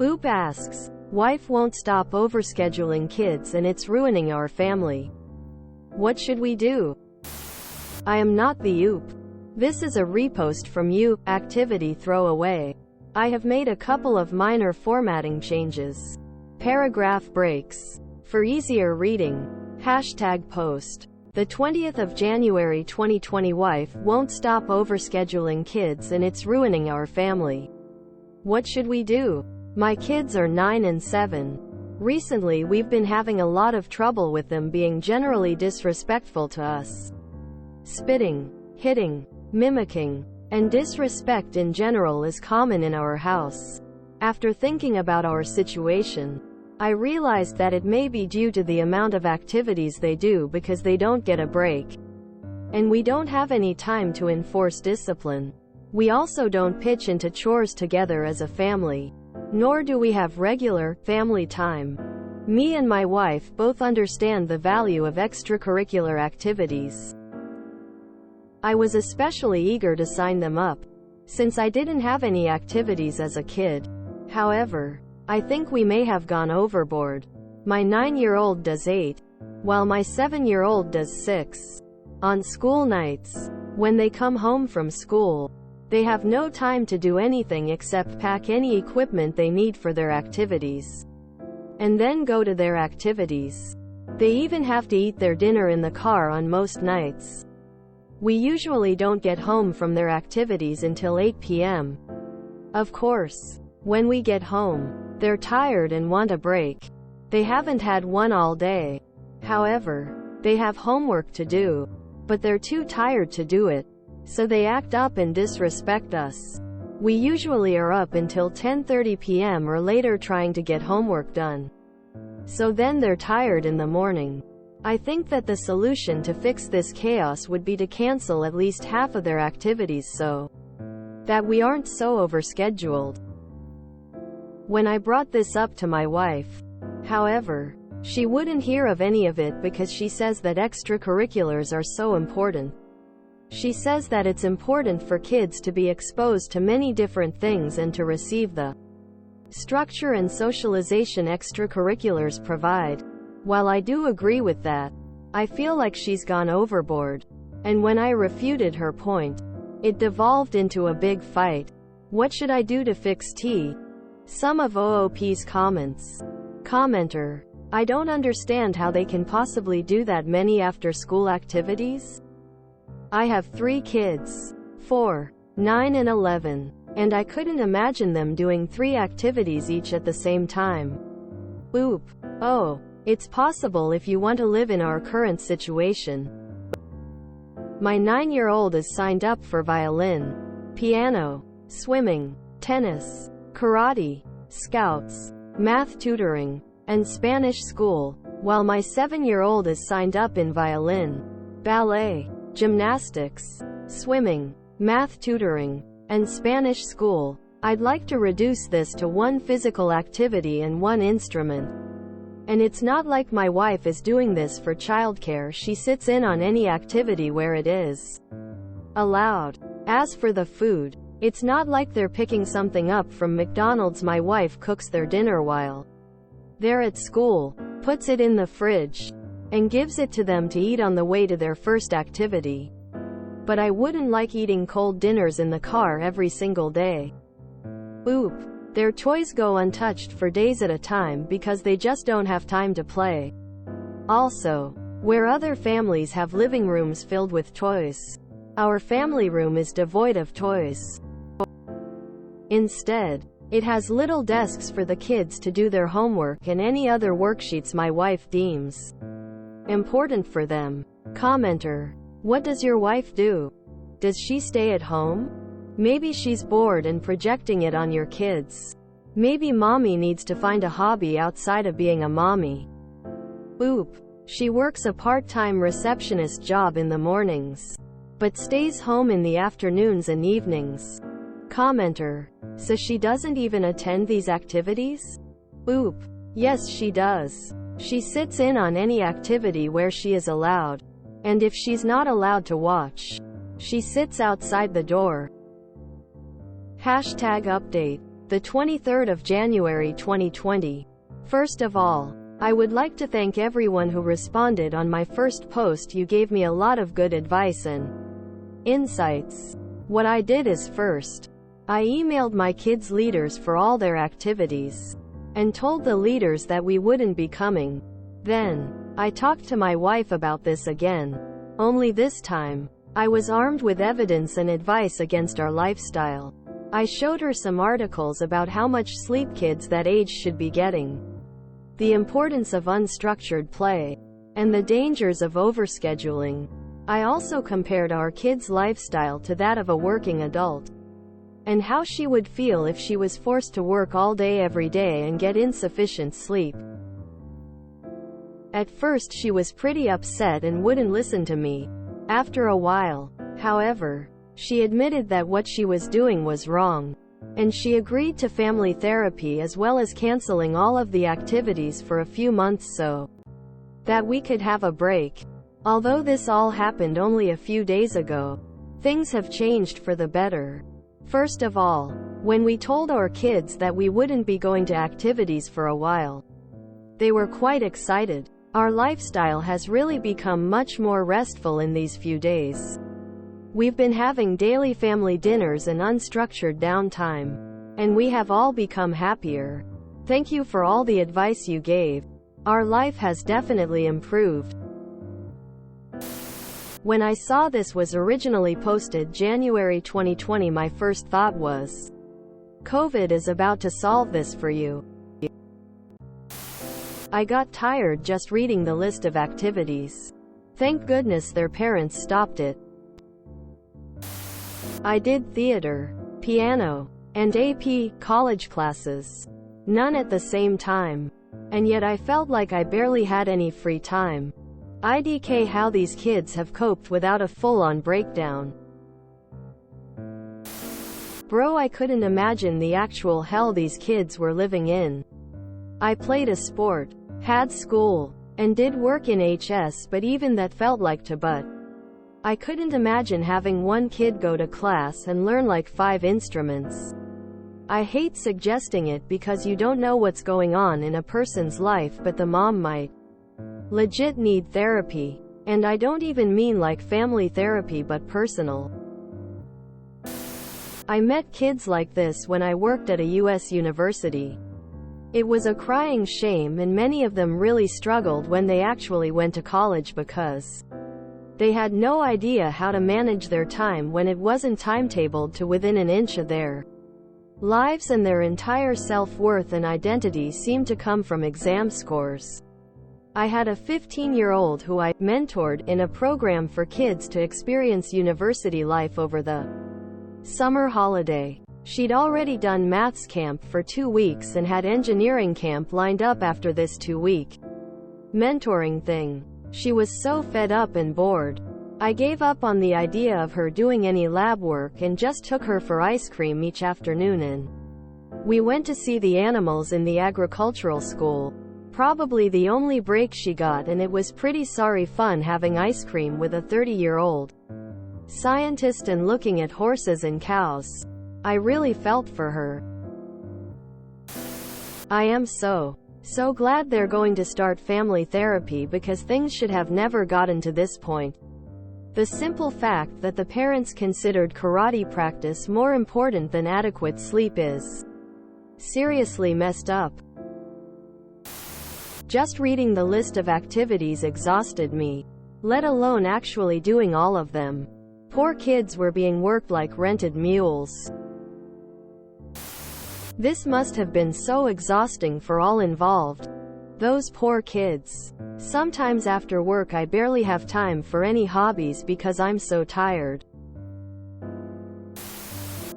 Oop asks, wife won't stop overscheduling kids and it's ruining our family. What should we do? I am not the oop. This is a repost from you, activity throwaway. I have made a couple of minor formatting changes. Paragraph breaks. For easier reading. Hashtag post. The 20th of January 2020 wife won't stop overscheduling kids and it's ruining our family. What should we do? My kids are 9 and 7. Recently we've been having a lot of trouble with them being generally disrespectful to us. Spitting, hitting, mimicking, and disrespect in general is common in our house. After thinking about our situation, I realized that it may be due to the amount of activities they do because they don't get a break. And we don't have any time to enforce discipline. We also don't pitch into chores together as a family. Nor do we have regular, family time. Me and my wife both understand the value of extracurricular activities. I was especially eager to sign them up, since I didn't have any activities as a kid. However, I think we may have gone overboard. My 9-year-old does 8, while my 7-year-old does 6. On school nights, when they come home from school, they have no time to do anything except pack any equipment they need for their activities, and then go to their activities. They even have to eat their dinner in the car on most nights. We usually don't get home from their activities until 8 p.m. Of course, when we get home, they're tired and want a break. They haven't had one all day. However, they have homework to do, but they're too tired to do it. So they act up and disrespect us. We usually are up until 10:30 p.m. or later trying to get homework done. So then they're tired in the morning. I think that the solution to fix this chaos would be to cancel at least half of their activities so that we aren't so overscheduled. When I brought this up to my wife, however, she wouldn't hear of any of it because she says that extracurriculars are so important. She says that it's important for kids to be exposed to many different things and to receive the structure and socialization extracurriculars provide. While I do agree with that, I feel like she's gone overboard. And when I refuted her point, it devolved into a big fight. What should I do to fix T? Some of OOP's comments. Commenter: I don't understand how they can possibly do that many after-school activities. I have 3 kids, 4, 9 and 11, and I couldn't imagine them doing 3 activities each at the same time. Oop. Oh, it's possible if you want to live in our current situation. My 9-year-old is signed up for violin, piano, swimming, tennis, karate, scouts, math tutoring, and Spanish school, while my 7-year-old is signed up in violin, ballet, gymnastics, swimming, math tutoring, and Spanish school. I'd like to reduce this to 1 physical activity and 1 instrument. And it's not like my wife is doing this for childcare. She sits in on any activity where it is allowed. As for the food, it's not like they're picking something up from McDonald's. My wife cooks their dinner while they're at school, puts it in the fridge, and gives it to them to eat on the way to their first activity. But I wouldn't like eating cold dinners in the car every single day. Oop. Their toys go untouched for days at a time because they just don't have time to play. Also, where other families have living rooms filled with toys, our family room is devoid of toys. Instead, it has little desks for the kids to do their homework and any other worksheets my wife deems important for them. Commenter: what does your wife do? Does she stay at home? Maybe she's bored and projecting it on your kids. Maybe mommy needs to find a hobby outside of being a mommy. Oop. She works a part-time receptionist job in the mornings, but stays home in the afternoons and evenings. Commenter: so she doesn't even attend these activities? Oop. Yes, she does. She sits in on any activity where she is allowed. And if she's not allowed to watch, she sits outside the door. Hashtag update. the 23rd of January 2020. First of all, I would like to thank everyone who responded on my first post. You gave me a lot of good advice and insights. What I did is first, I emailed my kids' leaders for all their activities and told the leaders that we wouldn't be coming. Then, I talked to my wife about this again. Only this time, I was armed with evidence and advice against our lifestyle. I showed her some articles about how much sleep kids that age should be getting, the importance of unstructured play, and the dangers of overscheduling. I also compared our kids' lifestyle to that of a working adult, and how she would feel if she was forced to work all day every day and get insufficient sleep. At first she was pretty upset and wouldn't listen to me. After a while, however, she admitted that what she was doing was wrong, and she agreed to family therapy as well as canceling all of the activities for a few months so that we could have a break. Although this all happened only a few days ago, things have changed for the better. First of all, when we told our kids that we wouldn't be going to activities for a while, they were quite excited. Our lifestyle has really become much more restful in these few days. We've been having daily family dinners and unstructured downtime, and we have all become happier. Thank you for all the advice you gave. Our life has definitely improved. When I saw this was originally posted January 2020, my first thought was, COVID is about to solve this for you. I got tired just reading the list of activities. Thank goodness their parents stopped it. I did theater, piano, and AP college classes. None at the same time. And yet I felt like I barely had any free time. IDK how these kids have coped without a full-on breakdown. Bro, I couldn't imagine the actual hell these kids were living in. I played a sport, had school, and did work in HS, but even that felt like to butt. I couldn't imagine having one kid go to class and learn like 5 instruments. I hate suggesting it because you don't know what's going on in a person's life, but the mom might legit need therapy. And I don't even mean like family therapy but personal. I met kids like this when I worked at a US university. It was a crying shame, and many of them really struggled when they actually went to college because they had no idea how to manage their time when it wasn't timetabled to within an inch of their lives, and their entire self-worth and identity seemed to come from exam scores. I had a 15-year-old who I mentored in a program for kids to experience university life over the summer holiday. She'd already done maths camp for 2 weeks and had engineering camp lined up after this 2-week mentoring thing. She was so fed up and bored. I gave up on the idea of her doing any lab work and just took her for ice cream each afternoon, and we went to see the animals in the agricultural school. Probably the only break she got, and it was pretty sorry fun having ice cream with a 30-year-old scientist and looking at horses and cows. I really felt for her. I am so glad they're going to start family therapy because things should have never gotten to this point. The simple fact that the parents considered karate practice more important than adequate sleep is seriously messed up. Just reading the list of activities exhausted me, let alone actually doing all of them. Poor kids were being worked like rented mules. This must have been so exhausting for all involved. Those poor kids. Sometimes after work I barely have time for any hobbies because I'm so tired.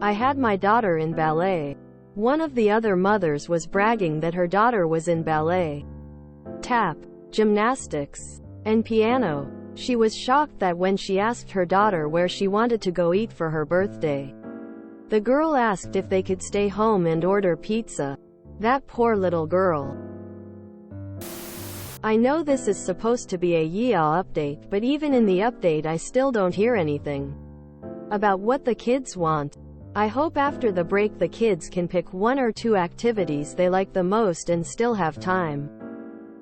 I had my daughter in ballet. One of the other mothers was bragging that her daughter was in ballet, tap, gymnastics, and piano. She was shocked that when she asked her daughter where she wanted to go eat for her birthday, the girl asked if they could stay home and order pizza. That poor little girl. I know this is supposed to be a yeehaw update, but even in the update I still don't hear anything about what the kids want. I hope after the break the kids can pick 1 or 2 activities they like the most and still have time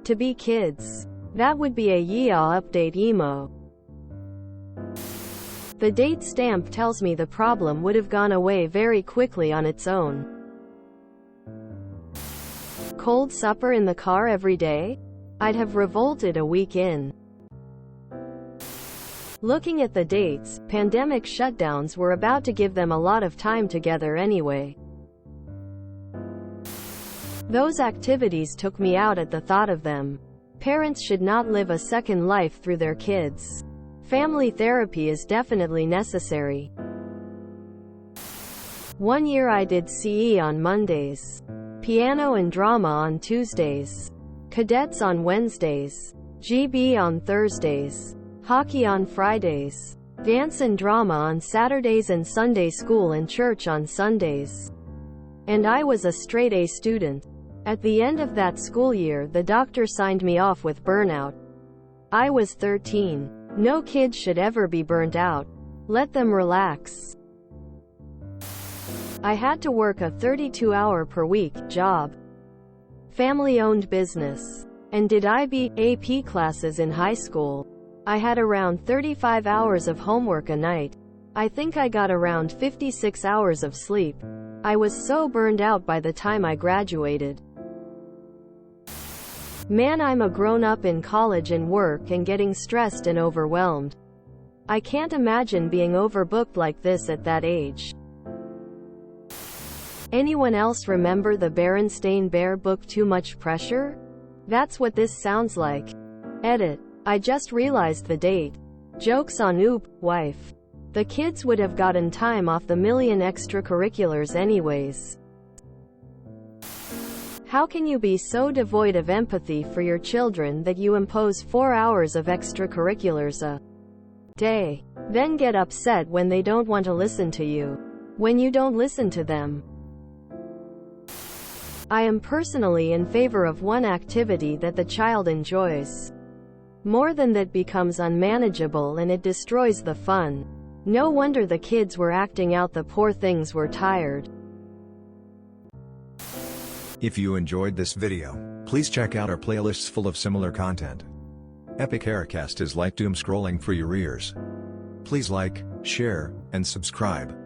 to be kids. That would be a yeehaw update emo. The date stamp tells me the problem would have gone away very quickly on its own. Cold supper in the car every day? I'd have revolted a week in. Looking at the dates, pandemic shutdowns were about to give them a lot of time together anyway. Those activities took me out at the thought of them. Parents should not live a second life through their kids. Family therapy is definitely necessary. One year I did CE on Mondays, piano and drama on Tuesdays, cadets on Wednesdays, GB on Thursdays, hockey on Fridays, dance and drama on Saturdays, and Sunday school and church on Sundays. And I was a straight A student. At the end of that school year, the doctor signed me off with burnout. I was 13. No kid should ever be burnt out. Let them relax. I had to work a 32-hour per week job. Family-owned business. And did IB AP classes in high school. I had around 35 hours of homework a night. I think I got around 56 hours of sleep. I was so burned out by the time I graduated. Man, I'm a grown-up in college and work and getting stressed and overwhelmed. I can't imagine being overbooked like this at that age. Anyone else remember the Berenstain Bear book Too Much Pressure? That's what this sounds like. Edit. I just realized the date. Jokes on oop, wife. The kids would have gotten time off the million extracurriculars anyways. How can you be so devoid of empathy for your children that you impose 4 hours of extracurriculars a day? Then get upset when they don't want to listen to you. When you don't listen to them. I am personally in favor of one activity that the child enjoys more than that becomes unmanageable and it destroys the fun. No wonder the kids were acting out. The poor things were tired. If you enjoyed this video, please check out our playlists full of similar content. Epic Aircast is like doom scrolling for your ears. Please like, share, and subscribe.